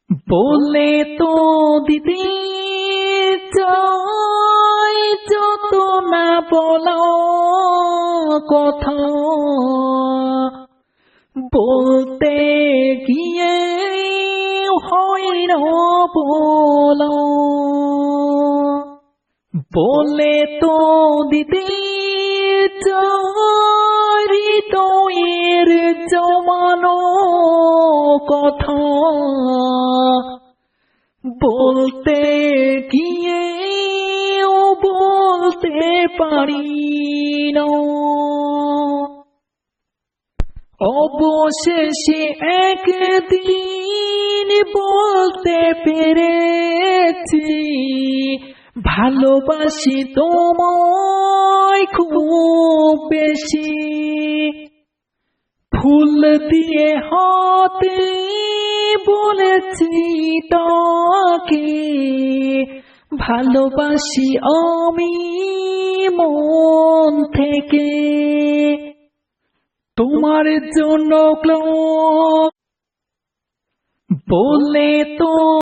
বলে তো দিদি চাই যত না বলা কথা, বলতে গিয়ে হয় না বলা। বলে তো দিদি চাই হৃদয়ের জমানো কথা, বলতে গিয়ে বলতে পারি না। অবশেষে একদিন বলতে পেরেছি, ভালোবাসি তোমায় খুব বেশি। ফুল দিয়ে হাতে বলেছি তাকে, ভালোবাসি আমি মন থেকে। তোমার জন্য বলে তো